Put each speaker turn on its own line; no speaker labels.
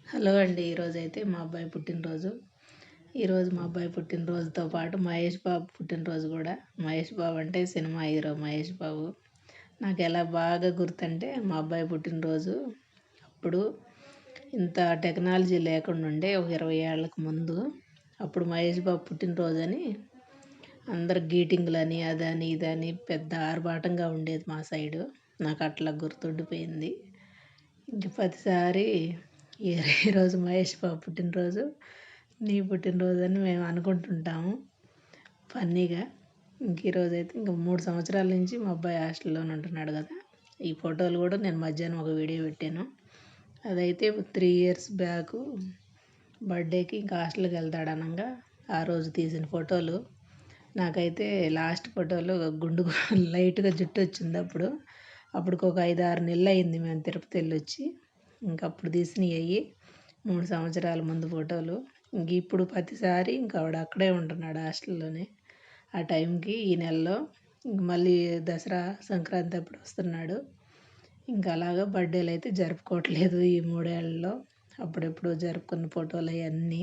Hello అండి. ఈరోజైతే మా అబ్బాయి పుట్టినరోజు. ఈరోజు మా అబ్బాయి పుట్టినరోజుతో పాటు మహేష్ బాబు పుట్టినరోజు కూడా. మహేష్ బాబు అంటే సినిమా హీరో మహేష్ బాబు. నాకు ఎలా బాగా గుర్తంటే మా అబ్బాయి పుట్టినరోజు అప్పుడు ఇంత టెక్నాలజీ లేకుండా ఉండే ఒక 20 ఏళ్ళకు ముందు. అప్పుడు మహేష్ బాబు పుట్టినరోజు అని అందరు గీటింగ్లని అదని ఇదని పెద్ద ఆర్భాటంగా ఉండేది మా సైడు. నాకు అట్లా గుర్తుండిపోయింది. ఇంక ప్రతిసారి ఈరోజు మహేష్ బాబు పుట్టినరోజు, నీ పుట్టినరోజు అని మేము అనుకుంటుంటాము ఫన్నీగా. ఇంక ఈరోజైతే ఇంక 3 సంవత్సరాల నుంచి మా అబ్బాయి హాస్టల్లోనే ఉంటున్నాడు కదా. ఈ ఫోటోలు కూడా నేను మధ్యాహ్నం ఒక వీడియో పెట్టాను. అదైతే 3 ఇయర్స్ బ్యాకు బర్త్డేకి ఇంకా హాస్టల్కి వెళ్తాడు అనగా ఆ రోజు తీసిన ఫోటోలు. నాకైతే లాస్ట్ ఫోటోలో గుండు లైట్గా జుట్టు వచ్చింది అప్పటికి ఒక 5-6 నెలలు అయింది మేము తిరుపతి వెళ్ళొచ్చి. ఇంకప్పుడు తీసినవి అవి 3 సంవత్సరాల ముందు ఫోటోలు. ఇంక ఇప్పుడు ప్రతిసారి ఇంకా ఆవిడ అక్కడే ఉంటున్నాడు హాస్టల్లోనే. ఆ టైంకి ఈ నెలలో ఇంక మళ్ళీ దసరా సంక్రాంతి అప్పుడు వస్తున్నాడు. ఇంకా అలాగా బర్త్డేలు అయితే జరుపుకోవట్లేదు ఈ 3 ఏళ్ళలో. అప్పుడెప్పుడు జరుపుకున్న ఫోటోలు అవన్నీ